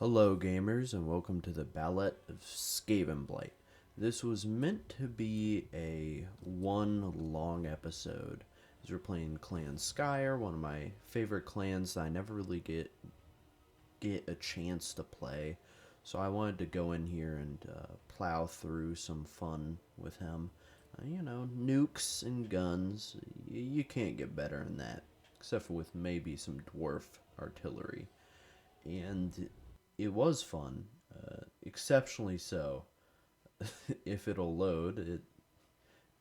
Hello gamers and welcome to the Ballad of SkavenBlight. This was meant to be a one long episode as we're playing Clan Skyer, one of my favorite clans that I never really get a chance to play. So I wanted to go in here and plow through some fun with him. Nukes and guns. You can't get better than that, except for with maybe some dwarf artillery. And it was fun, exceptionally so. If it'll load, it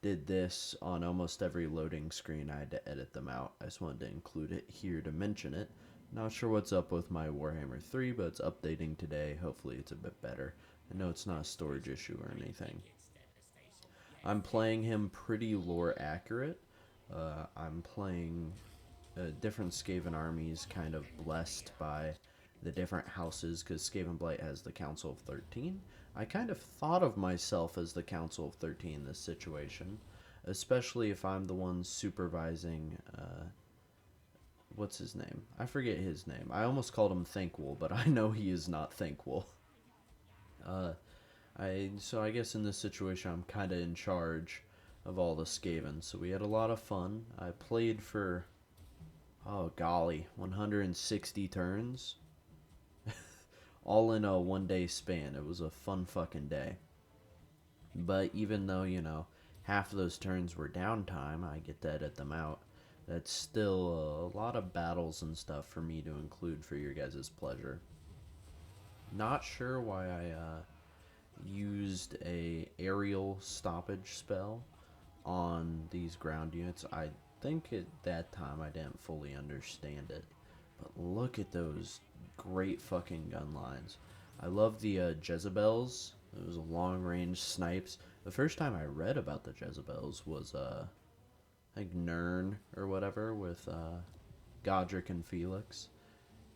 did this on almost every loading screen. I had to edit them out. I just wanted to include it here to mention it. Not sure what's up with my Warhammer 3, but it's updating today. Hopefully it's a bit better. I know it's not a storage issue or anything. I'm playing him pretty lore accurate. I'm playing different Skaven armies kind of blessed by the different houses, because SkavenBlight has the Council of 13. I kind of thought of myself as the Council of 13 in this situation, especially if I'm the one supervising, what's his name? I forget his name. I almost called him Thankful, but I know he is not Thankful. So I guess in this situation I'm kind of in charge of all the Skaven, so we had a lot of fun. I played for, oh golly, 160 turns. All in a 1 day span. It was a fun fucking day. But even though, half of those turns were downtime, I get to edit them out. That's still a lot of battles and stuff for me to include for your guys' pleasure. Not sure why I used a aerial stoppage spell on these ground units. I think at that time I didn't fully understand it. But look at those great fucking gun lines. I love the Jezebels. Those long range snipes. The first time I read about the Jezebels was I think Nern or whatever with Godric and Felix.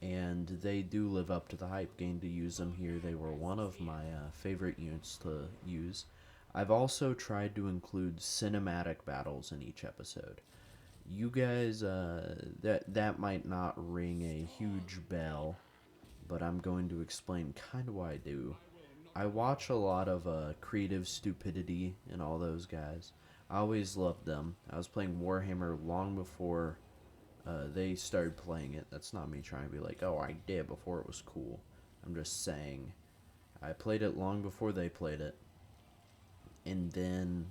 And they do live up to the hype. Getting to use them here, they were one of my favorite units to use. I've also tried to include cinematic battles in each episode. You guys, that might not ring a huge bell, but I'm going to explain kind of why I do. I watch a lot of Creative Stupidity and all those guys. I always loved them. I was playing Warhammer long before they started playing it. That's not me trying to be like, oh, I did before it was cool. I'm just saying, I played it long before they played it. And then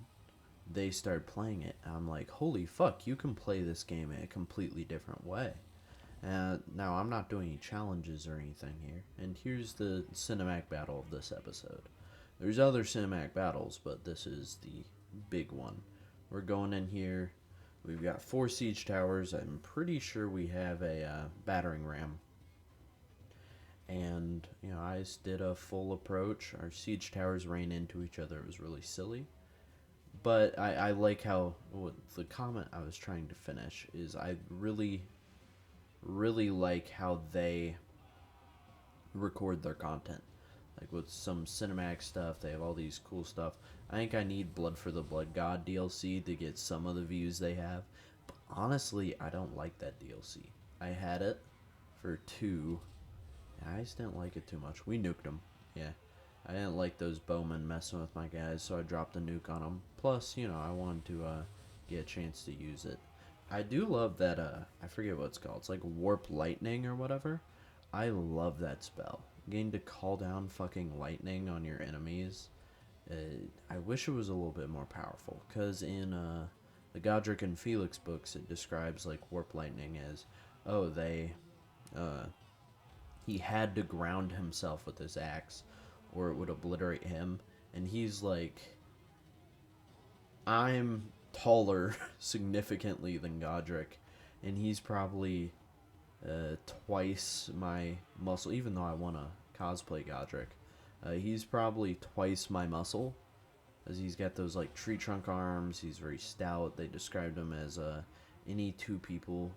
they started playing it. I'm like, holy fuck, you can play this game in a completely different way. Now, I'm not doing any challenges or anything here. And here's the cinematic battle of this episode. There's other cinematic battles, but this is the big one. We're going in here. We've got 4 siege towers. I'm pretty sure we have a battering ram. And, I just did a full approach. Our siege towers ran into each other. It was really silly. But I like how, the comment I was trying to finish is I really like how they record their content. Like with some cinematic stuff, they have all these cool stuff. I think I need Blood for the Blood God DLC to get some of the views they have. But honestly, I don't like that DLC. I had it for 2. I just didn't like it too much. We nuked them. Yeah. I didn't like those bowmen messing with my guys, so I dropped a nuke on them. Plus, I wanted to get a chance to use it. I do love that, I forget what it's called. It's like Warp Lightning or whatever. I love that spell. Getting to call down fucking lightning on your enemies. I wish it was a little bit more powerful. Because in the Godric and Felix books, it describes like Warp Lightning as, he had to ground himself with his axe, or it would obliterate him. And he's like, I'm taller significantly than Godric, and he's probably twice my muscle, even though I want to cosplay Godric. He's probably twice my muscle, as he's got those like tree trunk arms. He's very stout. They described him as any 2 people,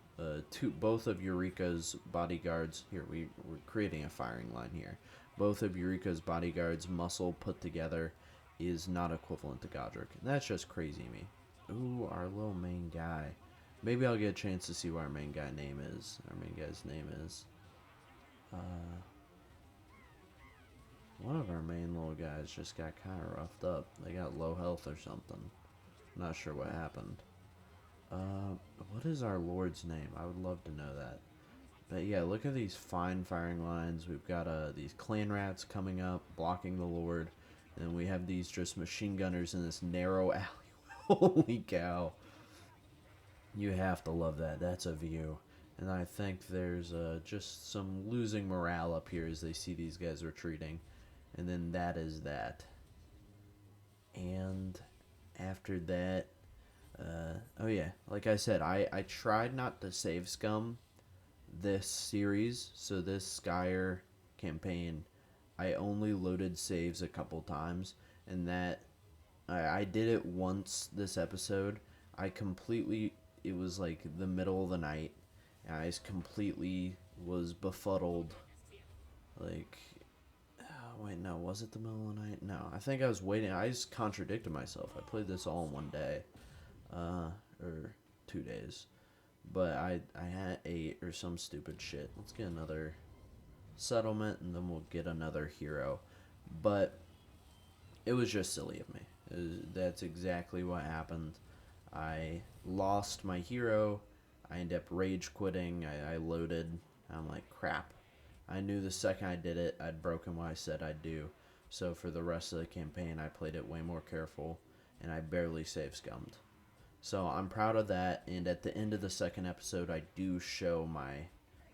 both of Eureka's bodyguards. Here, we're creating a firing line here. Both of Eureka's bodyguards' muscle put together is not equivalent to Godric. And that's just crazy to me. Ooh, our little main guy. Maybe I'll get a chance to see what our main guy's name is. of our main little guys just got kind of roughed up. They got low health or something. Not sure what happened. What is our lord's name? I would love to know that. But yeah, look at these fine firing lines. We've got these clan rats coming up, blocking the lord. And we have these just machine gunners in this narrow alley. Holy cow. You have to love that. That's a view. And I think there's just some losing morale up here as they see these guys retreating. And then that is that. And after that, oh yeah, like I said, I tried not to save scum this series. So this Skyer campaign, I only loaded saves a couple times. And that, I did it once this episode. It was like the middle of the night. And I completely was befuddled. Like, wait, no, was it the middle of the night? No, I think I was waiting. I just contradicted myself. I played this all in one day. Or 2 days. But I had 8 or some stupid shit. Let's get another settlement and then we'll get another hero. But it was just silly of me. That's exactly what happened. I lost my hero. I ended up rage quitting. I loaded. I'm like, crap. I knew the second I did it, I'd broken what I said I'd do. So for the rest of the campaign, I played it way more careful, and I barely save scummed. So I'm proud of that, and at the end of the second episode, I do show my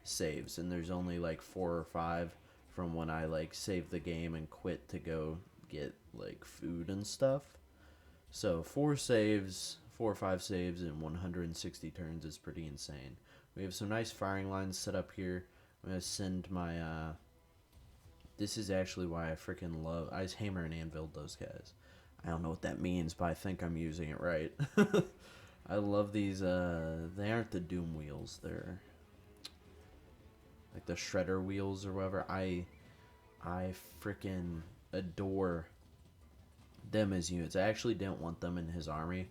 saves, and there's only like 4 or 5 from when I like saved the game and quit to go get like food and stuff. So 4 or 5 saves in 160 turns is pretty insane. We have some nice firing lines set up here. I'm going to send my, this is actually why I freaking love, I just hammer and anvil those guys. I don't know what that means, but I think I'm using it right. I love these, they aren't the Doom wheels, they're like the Shredder wheels or whatever. I freaking adore them as units. I actually didn't want them in his army,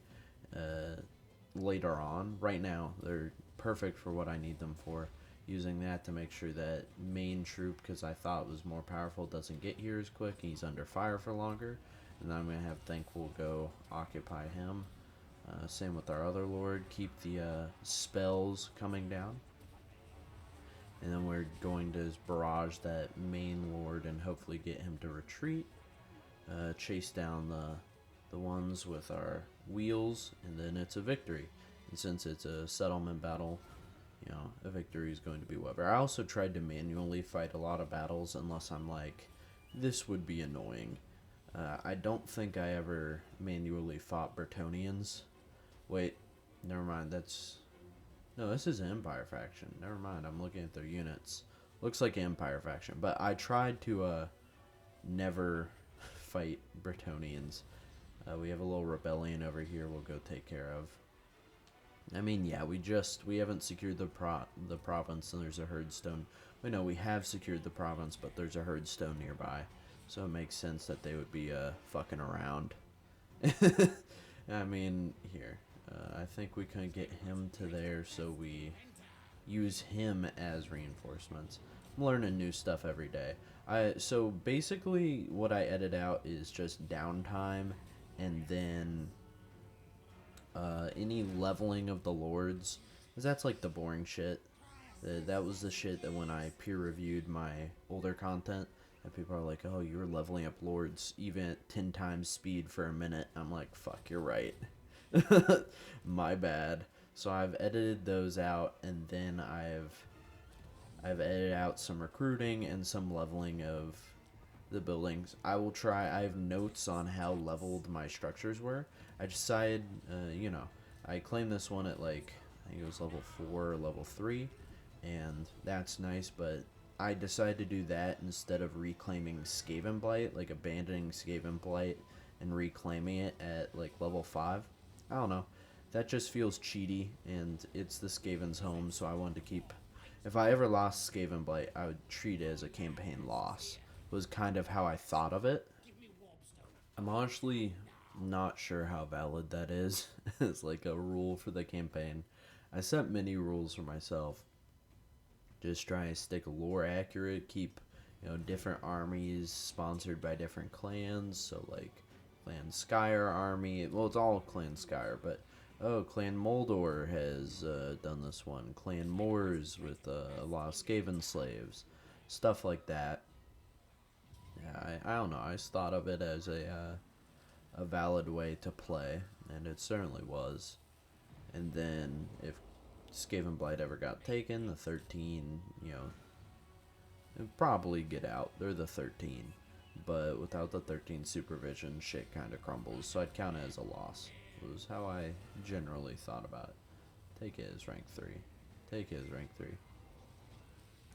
later on. Right now, they're perfect for what I need them for. Using that to make sure that main troop, because I thought was more powerful, doesn't get here as quick. He's under fire for longer. And then I'm going to have Thankful go occupy him. Same with our other lord. Keep the spells coming down. And then we're going to barrage that main lord and hopefully get him to retreat. Chase down the ones with our wheels. And then it's a victory. And since it's a settlement battle, you know, a victory is going to be whatever. I also tried to manually fight a lot of battles unless I'm like, this would be annoying. I don't think I ever manually fought Bretonnians. Wait, never mind, no, this is an Empire faction. Never mind, I'm looking at their units. Looks like Empire faction, but I tried to never fight Bretonnians. We have a little rebellion over here we'll go take care of. I mean, yeah, we haven't secured the province, and there's a herdstone. Wait, no, we have secured the province, but there's a herdstone nearby. So it makes sense that they would be fucking around. I mean, here. I think we can get him to there, so we use him as reinforcements. I'm learning new stuff every day. So basically, what I edit out is just downtime, and then any leveling of the lords. Because that's like the boring shit. That was the shit that when I peer-reviewed my older content, and people are like, oh, you're leveling up lords even at 10 times speed for a minute. I'm like, fuck, you're right. My bad. So I've edited those out, and then I've edited out some recruiting and some leveling of the buildings. I have notes on how leveled my structures were. I decided, you know, I claimed this one at like, I think it was level 4 or level 3, and that's nice, but I decided to do that instead of reclaiming SkavenBlight, like abandoning SkavenBlight and reclaiming it at like level 5. I don't know. That just feels cheaty, and it's the Skaven's home, so I wanted to keep... If I ever lost SkavenBlight, I would treat it as a campaign loss. Was kind of how I thought of it. I'm honestly not sure how valid that is as like a rule for the campaign. I set many rules for myself. Just try to stick lore accurate, keep different armies sponsored by different clans. So like Clan Skyr army. Well, it's all Clan Skyr, but oh, Clan Moldor has done this one. Clan Moors with a lot of Skaven slaves, stuff like that. Yeah, I don't know. I just thought of it as a valid way to play, and it certainly was. And then if SkavenBlight ever got taken, the 13, it'd probably get out. They're the 13. But without the 13 supervision, shit kind of crumbles. So I'd count it as a loss. It was how I generally thought about it. Take it as rank 3. Take it as rank 3.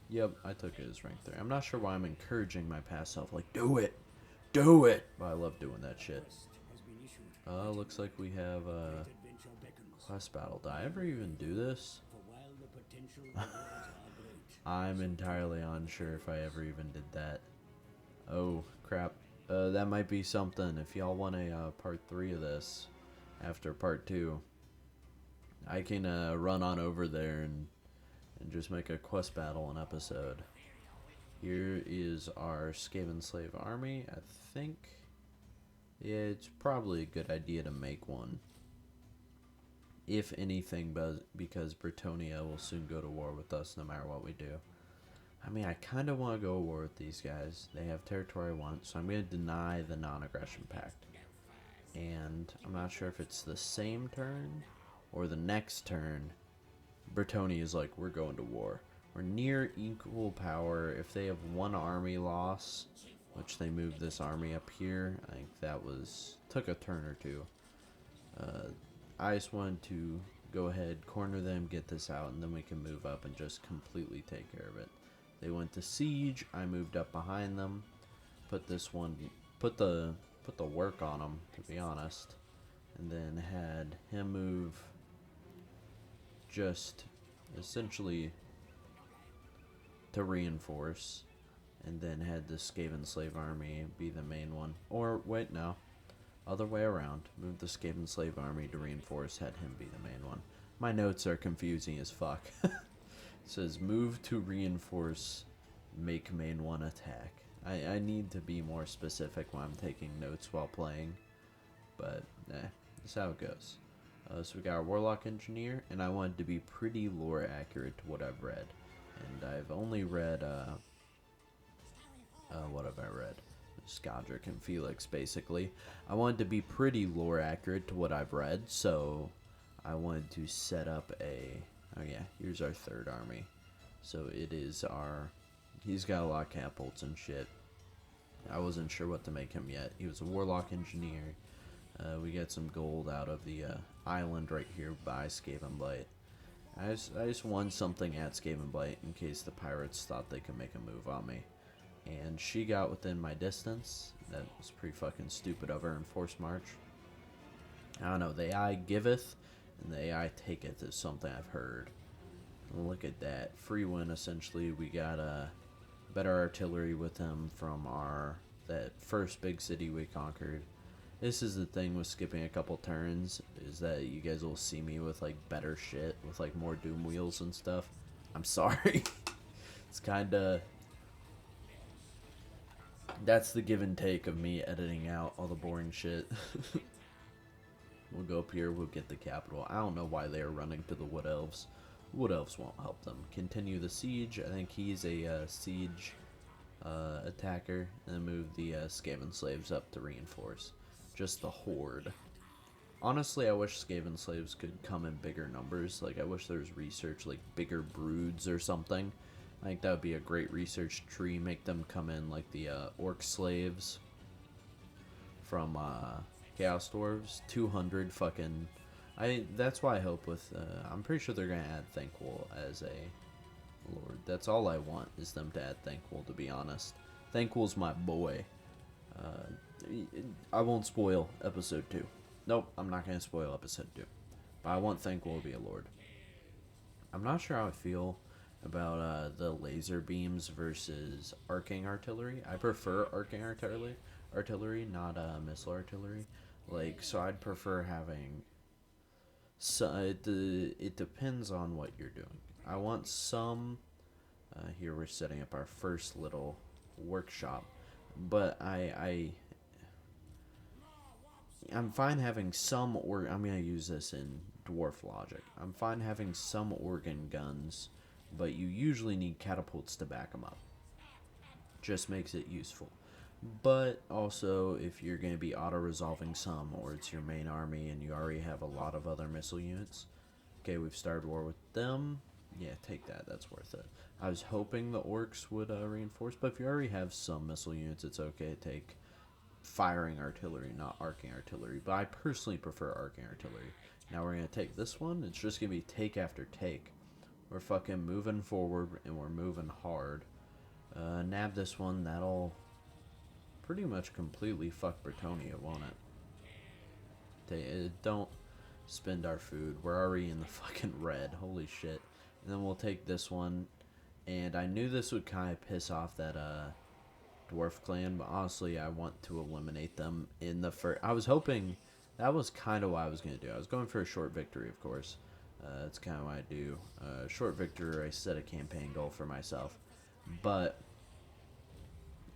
Yep, I took it as rank 3. I'm not sure why I'm encouraging my past self. Like, do it! Do it! But I love doing that shit. Looks like we have a quest battle. Did I ever even do this? I'm entirely unsure if I ever even did that. Oh, crap. That might be something. If y'all want a part 3 of this after part 2, I can run on over there and just make a quest battle an episode. Here is our Skaven slave army. I think it's probably a good idea to make one. If anything, because Bretonia will soon go to war with us no matter what we do. I mean, I kind of want to go to war with these guys. They have territory I want, so I'm going to deny the non-aggression pact. And I'm not sure if it's the same turn or the next turn. Bretonia is like, we're going to war. We're near equal power. If they have one army loss, which they moved this army up here, I think that took a turn or two. I just wanted to go ahead, corner them, get this out, and then we can move up and just completely take care of it. They went to siege. I moved up behind them, put the work on them, to be honest, and then had him move just essentially to reinforce, and then had the Skaven slave army be the main one. Or wait, no. Other way around. Moved the Skaven slave army to reinforce, had him be the main one. My notes are confusing as fuck. It says move to reinforce, make main one attack. I need to be more specific when I'm taking notes while playing. But, that's how it goes. So we got our Warlock Engineer, and I wanted to be pretty lore accurate to what I've read. And I've only read, what have I read? Skadric and Felix, basically. I wanted to be pretty lore accurate to what I've read, so I wanted to set up oh yeah, here's our third army. So it is he's got a lot of catapults and shit. I wasn't sure what to make him yet. He was a Warlock Engineer. We get some gold out of the island right here by SkavenBlight. I just won something at SkavenBlight in case the pirates thought they could make a move on me. And she got within my distance. That was pretty fucking stupid of her in Force March. I don't know, the AI giveth and the AI taketh is something I've heard. Look at that. Free win, essentially. We got better artillery with him from that first big city we conquered. This is the thing with skipping a couple turns, is that you guys will see me with like better shit, with like more doom wheels and stuff. I'm sorry. It's kinda... That's the give and take of me editing out all the boring shit. We'll go up here, we'll get the capital. I don't know why they are running to the Wood Elves. Wood Elves won't help them. Continue the siege. I think he's a siege attacker. And then move the Skaven slaves up to reinforce. Just the horde. Honestly, I wish Skaven slaves could come in bigger numbers. Like, I wish there was research, like bigger broods or something. I think that would be a great research tree. Make them come in like the orc slaves from Chaos Dwarves. 200 fucking... That's why I hope with... I'm pretty sure they're going to add Thankful as a lord. That's all I want, is them to add Thankful, to be honest. Thankful's my boy. I won't spoil episode 2. Nope, I'm not going to spoil episode 2. But I want Thankful to be a lord. I'm not sure how I feel about the laser beams versus arcing artillery. I prefer arcing artillery, not missile artillery. Like, so I'd prefer having... So it depends on what you're doing. I want some... here we're setting up our first little workshop. But I'm fine having some, or I'm going to use this in dwarf logic. I'm fine having some organ guns, but you usually need catapults to back them up. Just makes it useful. But also, if you're going to be auto-resolving some, or it's your main army and you already have a lot of other missile units, okay, we've started war with them. Yeah, take that. That's worth it. I was hoping the orcs would reinforce, but if you already have some missile units, it's okay to take firing artillery, not arcing artillery. But I personally prefer arcing artillery. Now we're going to take this one. It's just going to be take after take. We're fucking moving forward, and we're moving hard. Nab this one. That'll pretty much completely fuck Bretonia, won't it? Don't spend our food. We're already in the fucking red. Holy shit. And then we'll take this one. And I knew this would kind of piss off that dwarf clan, but honestly I want to eliminate them in the first. I was hoping that was kind of what I was going to do. I was going for a short victory, of course. That's kind of what I do. Short victory, I set a campaign goal for myself. But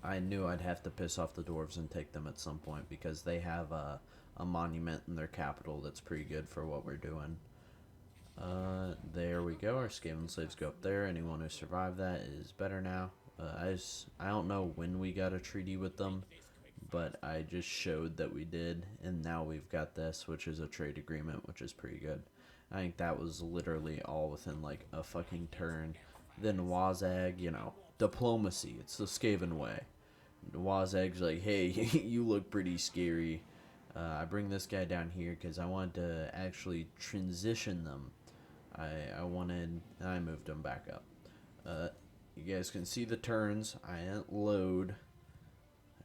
I knew I'd have to piss off the dwarves and take them at some point because they have a monument in their capital that's pretty good for what we're doing. There we go. Our Skaven slaves go up there. Anyone who survived that is better now. I don't know when we got a treaty with them, but I just showed that we did, and now we've got this, which is a trade agreement, which is pretty good. I think that was literally all within like a fucking turn. Then Wazag, you know, diplomacy. It's the Skaven way. Wazag's like, hey, you look pretty scary. I bring this guy down here because I wanted to actually transition them. I moved them back up. You guys can see the turns. I didn't load.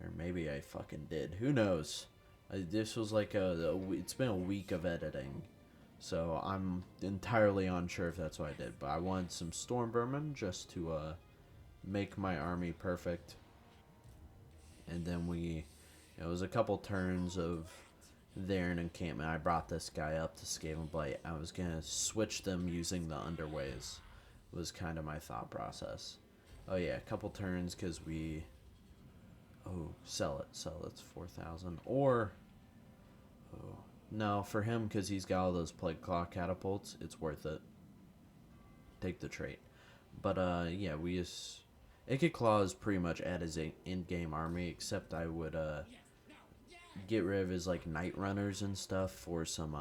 Or maybe I fucking did. Who knows? This was like it's been a week of editing. So I'm entirely unsure if that's what I did. But I wanted some storm vermin just to make my army perfect. And then it was a couple turns of there in encampment. I brought this guy up to SkavenBlight. I was going to switch them using the underways. Was kind of my thought process. Oh yeah, a couple turns because sell it. It's 4,000. Or, no, for him because he's got all those Plague Claw catapults, it's worth it. Take the trait. But yeah, Ikit Claw is pretty much at his in-game army, except I would get rid of his like night runners and stuff for some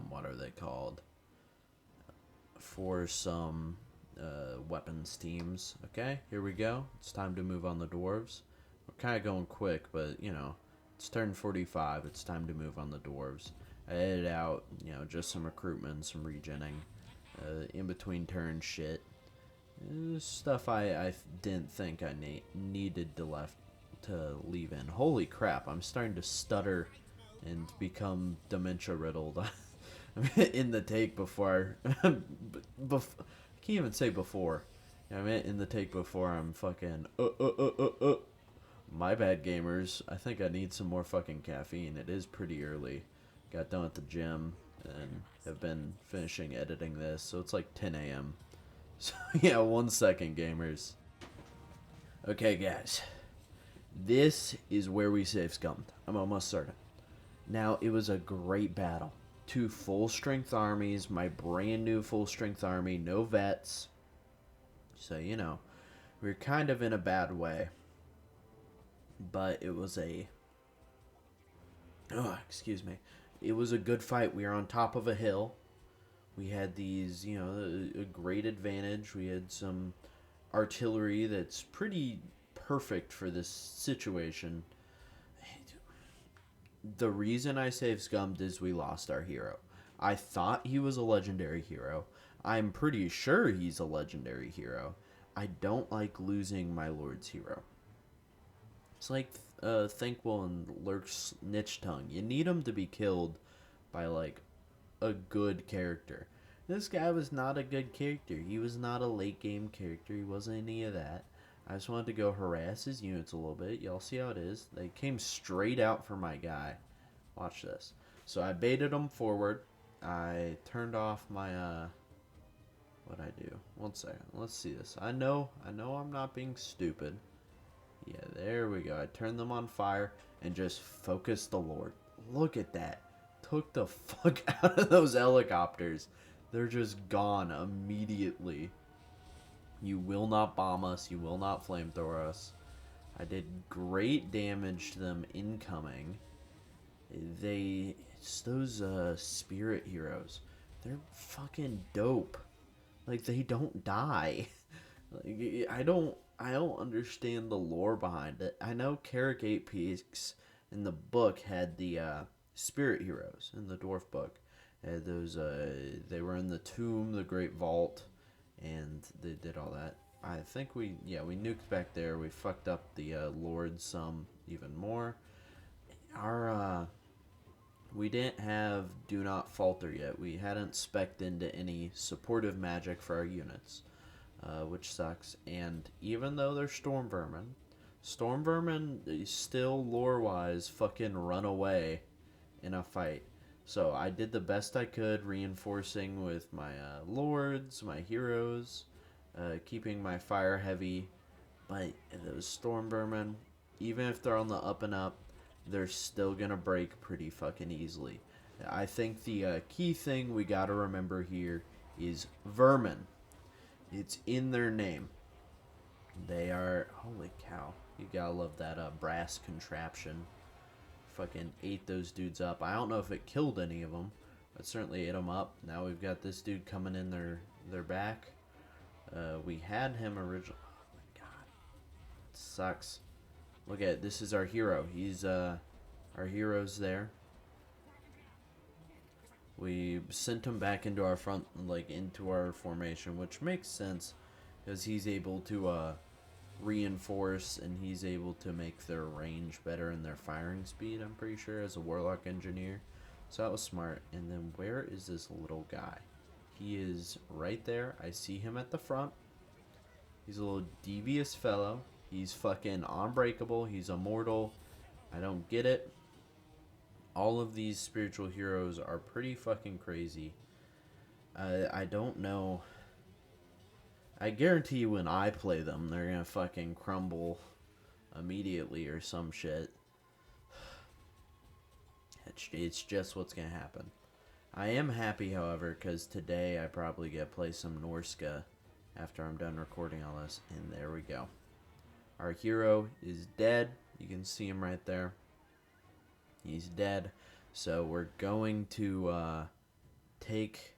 what are they called? For some weapons teams. Okay, here we go. It's time to move on the dwarves. We're kind of going quick, but you know, it's turn 45. It's time to move on the dwarves. I edited out, you know, just some recruitment, some regenning, in between turn shit. Stuff I didn't think I needed to leave in. Holy crap, I'm starting to stutter and become dementia riddled. In the take before, I can't even say before. I meant in the take before I'm fucking, My bad, gamers. I think I need some more fucking caffeine. It is pretty early. Got done at the gym and have been finishing editing this, so it's like 10 a.m. So yeah, 1 second, gamers. Okay, guys. This is where we save scummed. I'm almost certain. Now, it was a great battle. 2 full-strength armies, my brand new full-strength army, no vets. So, you know, we're kind of in a bad way. But it was it was a good fight. We were on top of a hill. We had these, you know, a great advantage. We had some artillery that's pretty perfect for this situation. The reason I saved Scummed is we lost our hero. I thought he was a legendary hero. I'm pretty sure he's a legendary hero. I don't like losing my Lord's hero. It's like Thankwell and Lurk's Niche Tongue. You need him to be killed by, like, a good character. This guy was not a good character. He was not a late game character. He wasn't any of that. I just wanted to go harass his units a little bit. Y'all see how it is? They came straight out for my guy. Watch this. So I baited them forward. I turned off my What'd I do? 1 second. Let's see this. I know I'm not being stupid. Yeah, there we go. I turned them on fire and just focused the Lord. Look at that. Took the fuck out of those helicopters. They're just gone immediately. You will not bomb us. You will not flamethrower us. I did great damage to them incoming. It's those spirit heroes. They're fucking dope. Like, they don't die. Like, I don't understand the lore behind it. I know Carrick 8 Peaks in the book had the spirit heroes in the dwarf book. Had those they were in the tomb, the great vault, and they did all that. I think we nuked back there. We fucked up the lord some even more. Our we didn't have Do Not Falter yet. We hadn't spec'd into any supportive magic for our units, which sucks. And even though they're Storm Vermin still lore-wise fucking run away in a fight. So I did the best I could, reinforcing with my lords, my heroes, keeping my fire heavy. But those Storm Vermin, even if they're on the up and up, they're still gonna break pretty fucking easily. I think the key thing we gotta remember here is vermin. It's in their name. They are, holy cow, you gotta love that brass contraption. Fucking ate those dudes up. I don't know if it killed any of them, but certainly ate them up. Now we've got this dude coming in their back. We had him originally. Oh my god, it sucks. Look at it. This is our hero. He's our hero's there. We sent him back into our front, like into our formation, which makes sense because he's able to reinforce and he's able to make their range better and their firing speed, I'm pretty sure, as a warlock engineer. So that was smart. And then where is this little guy? He is right there. I see him at the front. He's a little devious fellow. He's fucking unbreakable. He's immortal. I don't get it. All of these spiritual heroes are pretty fucking crazy. I don't know. I guarantee you when I play them, they're gonna fucking crumble immediately or some shit. It's just what's gonna happen. I am happy, however, because today I probably get to play some Norska after I'm done recording all this. And there we go. Our hero is dead. You can see him right there. He's dead. So we're going to take,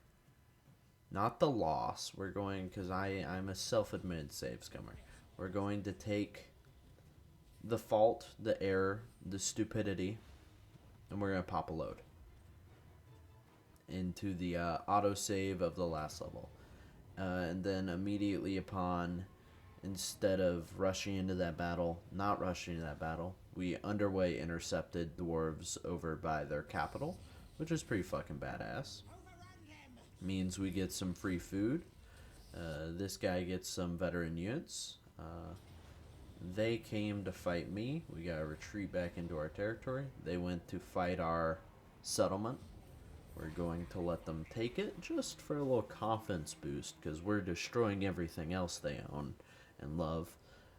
not the loss. We're going, because I'm a self-admitted save scummer. We're going to take the fault, the error, the stupidity, and we're going to pop a load into the autosave of the last level. And then immediately upon, instead of rushing into that battle, not rushing into that battle, we underway intercepted dwarves over by their capital, which is pretty fucking badass. Means we get some free food. This guy gets some veteran units. They came to fight me. We gotta retreat back into our territory. They went to fight our settlement. We're going to let them take it just for a little confidence boost, because we're destroying everything else they own and love.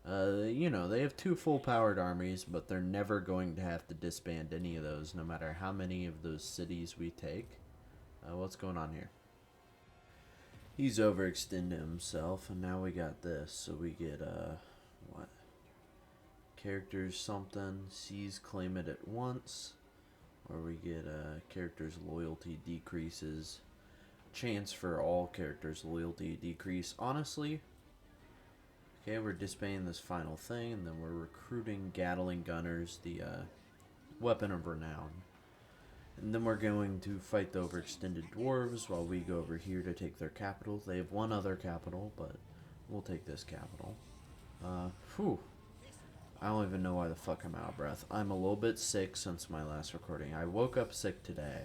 You know, they have 2 full-powered armies, but they're never going to have to disband any of those, no matter how many of those cities we take. What's going on here? He's overextended himself, and now we got this. So we get, what? Characters something, seize, claim it at once. Or we get, characters' loyalty decreases. Chance for all characters' loyalty decrease. Honestly, okay, we're disbanding this final thing, and then we're recruiting Gatling Gunners, the weapon of renown. And then we're going to fight the overextended dwarves while we go over here to take their capital. They have 1 other capital, but we'll take this capital. Whew. I don't even know why the fuck I'm out of breath. I'm a little bit sick since my last recording. I woke up sick today.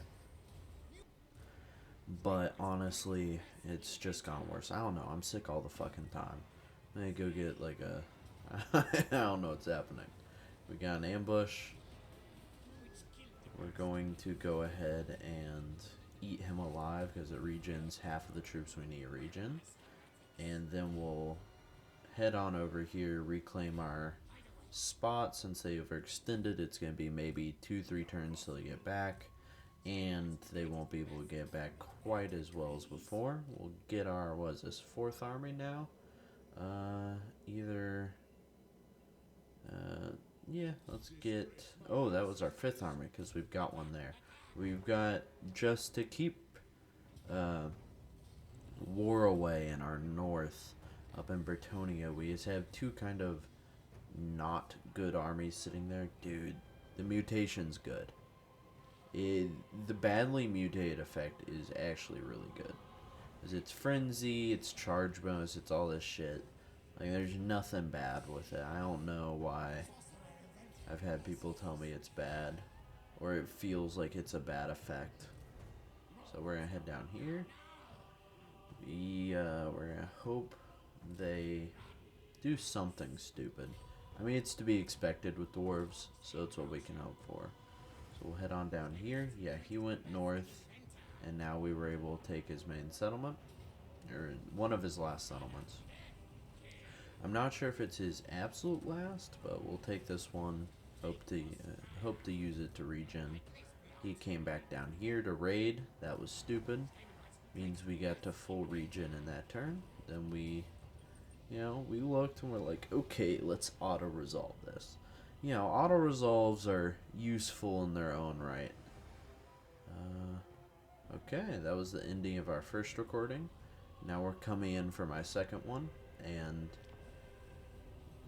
But honestly, it's just gone worse. I don't know. I'm sick all the fucking time. I'm gonna go get like a... I don't know what's happening. We got an ambush. We're going to go ahead and eat him alive because it regens half of the troops we need regen. And then we'll head on over here, reclaim our spot. Since they overextended, it's going to be maybe 2-3 turns till they get back. And they won't be able to get back quite as well as before. We'll get our, what is this, 4th army now? Yeah, let's get, oh, that was our 5th army, because we've got one there. We've got, just to keep, war away in our north, up in Bretonia, we just have 2 kind of not good armies sitting there. Dude, the mutation's good. The badly mutated effect is actually really good. Because it's frenzy, it's charge bonus, it's all this shit. Like, there's nothing bad with it. I don't know why I've had people tell me it's bad, or it feels like it's a bad effect. So we're gonna head down here. We're gonna hope they do something stupid. I mean, it's to be expected with dwarves, so it's what we can hope for. So we'll head on down here. Yeah, he went north, and now we were able to take his main settlement, or one of his last settlements. I'm not sure if it's his absolute last, but we'll take this one. Hope to use it to regen. He came back down here to raid. That was stupid. Means we got to full regen in that turn. Then we looked and we're like, okay, let's auto-resolve this. Auto-resolves are useful in their own right. Okay, that was the ending of our first recording. Now we're coming in for my second one, and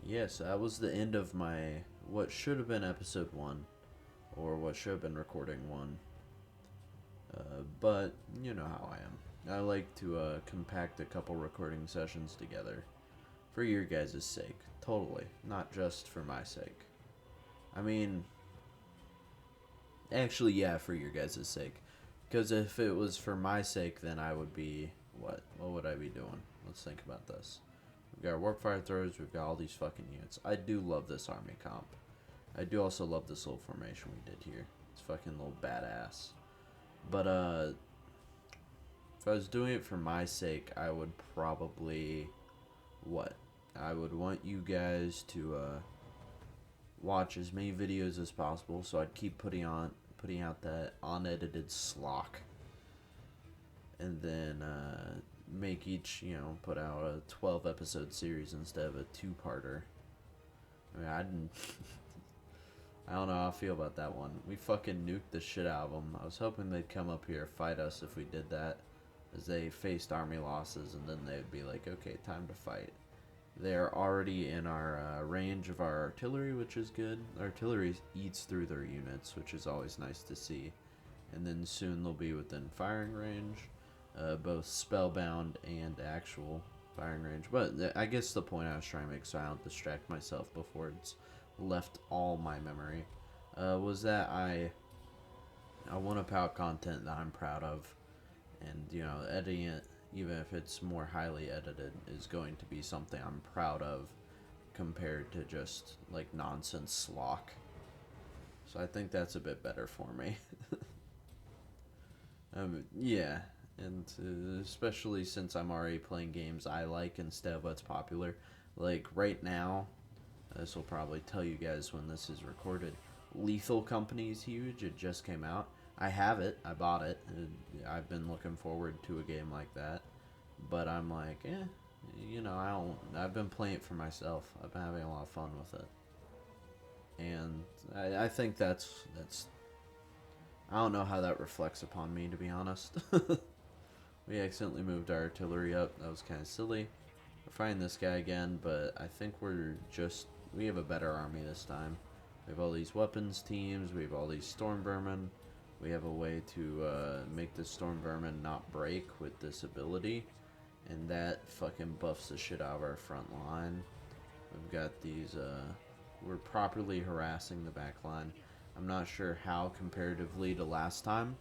yes, that was the end of my, what should have been episode 1, or what should have been recording 1. But, you know how I am. I like to compact a couple recording sessions together. For your guys' sake. Totally. Not just for my sake. I mean, actually, yeah, for your guys' sake. Because if it was for my sake, then I would be, what? What would I be doing? Let's think about this. We've got warp fire throwers, we've got all these fucking units. I do love this army comp. I do also love this little formation we did here. It's fucking little badass. But, if I was doing it for my sake, I would probably, what? I would want you guys to, watch as many videos as possible, so I'd keep putting out that unedited slock. And then, make each, put out a 12 episode series instead of a 2-parter. I mean, I don't know how I feel about that one. We fucking nuked the shit out of them. I was hoping they'd come up here fight us if we did that, as they faced army losses, and then they'd be like, okay, time to fight. They're already in our range of our artillery, which is good. Artillery eats through their units, which is always nice to see. And then soon they'll be within firing range, both spellbound and actual firing range. But I guess the point I was trying to make, so I don't distract myself before it's left all my memory, was that I want to put out content that I'm proud of, and editing it, even if it's more highly edited, is going to be something I'm proud of compared to just like nonsense slock. So I think that's a bit better for me. Yeah, and especially since I'm already playing games I like instead of what's popular. Like right now, this will probably tell you guys when this is recorded, Lethal Company is huge. It just came out. I have it. I bought it. I've been looking forward to a game like that. But I'm like, I've been playing it for myself. I've been having a lot of fun with it. And I think that's I don't know how that reflects upon me, to be honest. We accidentally moved our artillery up. That was kind of silly. We're fighting this guy again, but I think we have a better army this time. We have all these weapons teams. We have all these storm vermin. We have a way to make the storm vermin not break with this ability, and that fucking buffs the shit out of our front line. We've got these, we're properly harassing the back line. I'm not sure how comparatively to last time,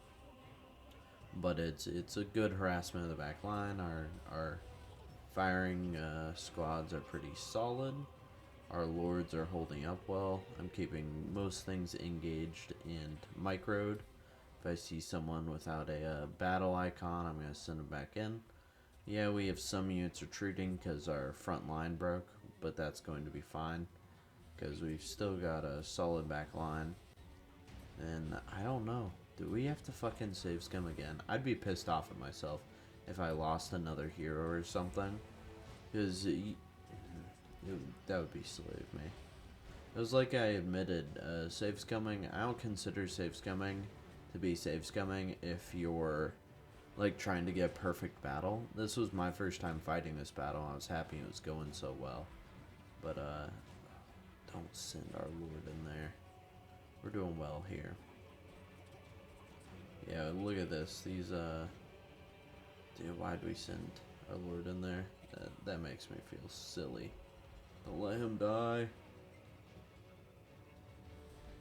but it's a good harassment of the back line. Our firing squads are pretty solid. Our lords are holding up well. I'm keeping most things engaged and microed. If I see someone without a battle icon, I'm going to send them back in. Yeah, we have some units retreating because our front line broke, but that's going to be fine because we've still got a solid back line. And I don't know. Do we have to fucking save scum again? I'd be pissed off at myself if I lost another hero or something. Because that would be silly of me. It was like I admitted, save scumming, I don't consider save scumming to be save scumming if you're like trying to get perfect battle. This was my first time fighting this battle. I was happy it was going so well. But don't send our lord in there. We're doing well here. Yeah, look at this. These dude, why'd we send our lord in there? That makes me feel silly. Don't let him die.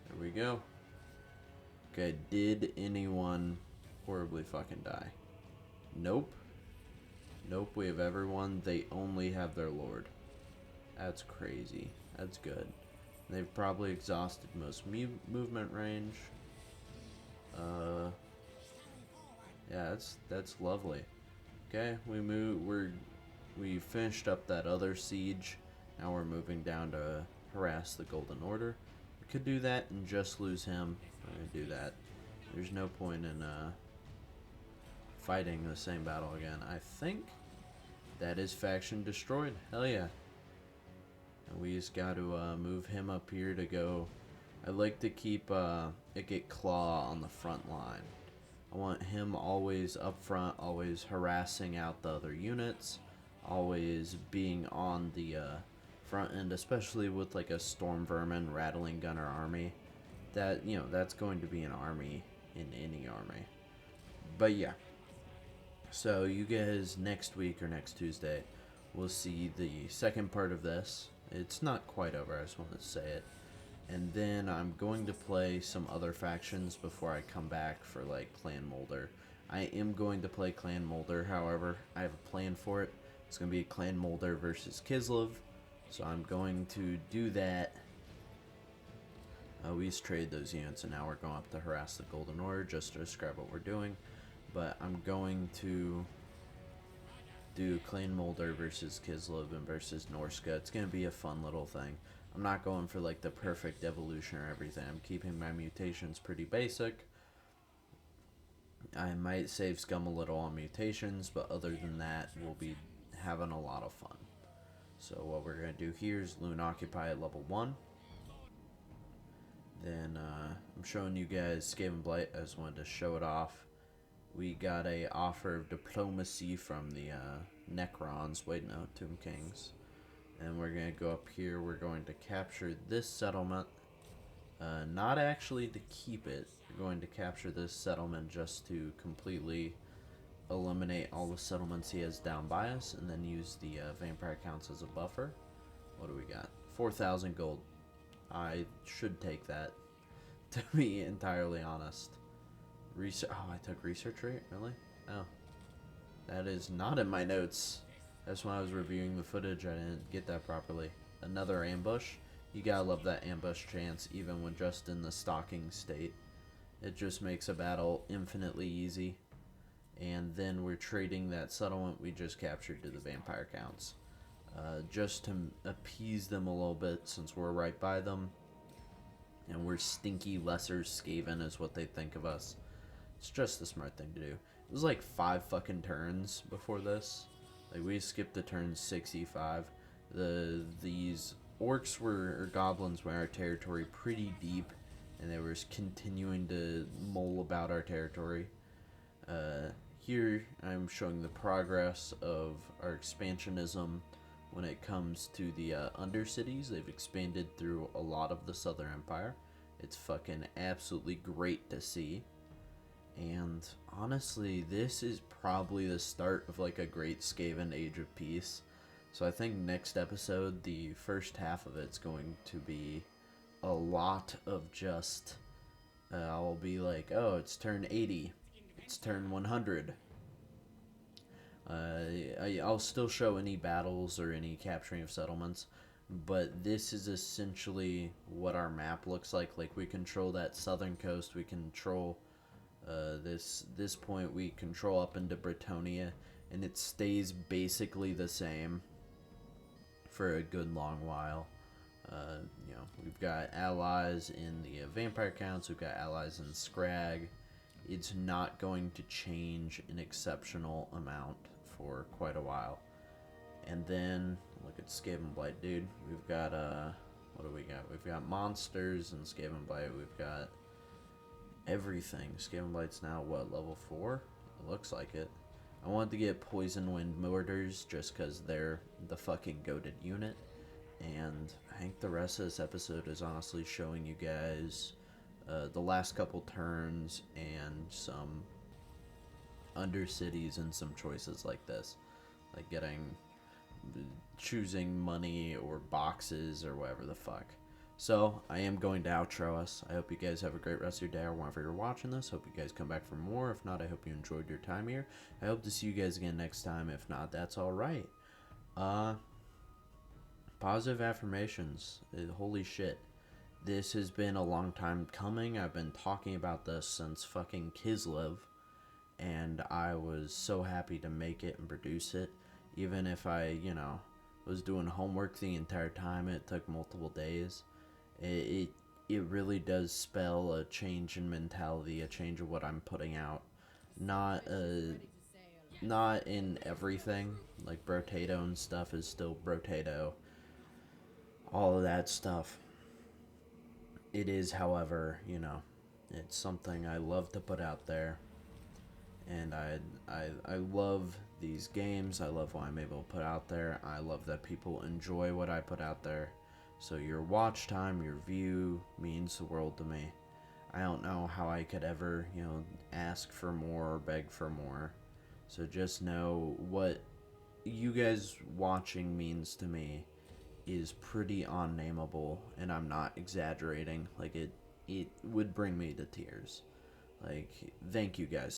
There we go. Okay, did anyone horribly fucking die? Nope. Nope, we have everyone. They only have their lord. That's crazy. That's good. They've probably exhausted most movement range. Yeah, that's lovely. Okay, we finished up that other siege. Now we're moving down to harass the Golden Order. We could do that and just lose him. I'm gonna do that. There's no point in fighting the same battle again. I think that is faction destroyed. Hell yeah. And we just got to move him up here to go. I'd like to keep get Claw on the front line. I want him always up front, always harassing out the other units, always being on the front end, especially with like a Storm Vermin Rattling Gunner army. That, you know, that's going to be an army in any army. But yeah. So you guys next week or next Tuesday will see the second part of this. It's not quite over, I just wanted to say it. And then I'm going to play some other factions before I come back for like Clan Molder. I am going to play Clan Molder, however, I have a plan for it. It's going to be Clan Molder versus Kislev. So I'm going to do that. We just traded those units and now we're going up to harass the Golden Order just to describe what we're doing. But I'm going to do Clan Molder versus Kislev and versus Norska. It's going to be a fun little thing. I'm not going for like the perfect evolution or everything. I'm keeping my mutations pretty basic. I might save scum a little on mutations, but other than that, we'll be having a lot of fun. So what we're going to do here is Loon Occupy at level 1. Then I'm showing you guys SkavenBlight. I just wanted to show it off. We got a offer of diplomacy from the Necrons. Wait, no, Tomb Kings. And we're going to go up here. We're going to capture this settlement. Not actually to keep it. We're going to capture this settlement just to completely eliminate all the settlements he has down by us. And then use the vampire counts as a buffer. What do we got? 4,000 gold. I should take that, to be entirely honest. Oh, I took research rate? Really? Oh. That is not in my notes. That's when I was reviewing the footage. I didn't get that properly. Another ambush. You gotta love that ambush chance, even when just in the stalking state. It just makes a battle infinitely easy. And then we're trading that settlement we just captured to the vampire counts. Just to appease them a little bit, since we're right by them. And we're stinky lesser Skaven is what they think of us. It's just the smart thing to do. It was like 5 fucking turns before this. Like, we skipped the turn 65. These orcs or goblins were in our territory pretty deep, and they were continuing to mole about our territory. Here I'm showing the progress of our expansionism when it comes to the Undercities. They've expanded through a lot of the Southern Empire. It's fucking absolutely great to see. And honestly, this is probably the start of like a great Skaven Age of Peace. So I think next episode, the first half of it's going to be a lot of just, I'll be like, oh, it's turn 80. It's turn 100. I'll still show any battles or any capturing of settlements, but this is essentially what our map looks like. Like, we control that southern coast, we control This point we control up into Bretonia, and it stays basically the same for a good long while. You know, we've got allies in the vampire counts, we've got allies in Scrag. It's not going to change an exceptional amount for quite a while. And then look at SkavenBlight, dude. We've got what do we got? We've got monsters and SkavenBlight. We've got everything. SkavenBlight's now what, level 4? It looks like it. I wanted to get Poison Wind Mortars just because they're the fucking goated unit. And I think the rest of this episode is honestly showing you guys the last couple turns and some undercities and some choices like this. Like choosing money or boxes or whatever the fuck. So I am going to outro us. I hope you guys have a great rest of your day or whenever you're watching this. Hope you guys come back for more. If not, I hope you enjoyed your time here. I hope to see you guys again next time. If not, that's alright. Positive affirmations. Holy shit. This has been a long time coming. I've been talking about this since fucking Kislev. And I was so happy to make it and produce it. Even if I, you know, was doing homework the entire time, it took multiple days. It really does spell a change in mentality, a change of what I'm putting out. Not in everything. Like Brotato and stuff is still Brotato. All of that stuff. It is, however, you know, it's something I love to put out there. And I love these games. I love what I'm able to put out there. I love that people enjoy what I put out there. So your watch time, your view means the world to me. I don't know how I could ever, you know, ask for more or beg for more. So just know what you guys watching means to me is pretty unnameable, and I'm not exaggerating. Like it would bring me to tears. Like, thank you guys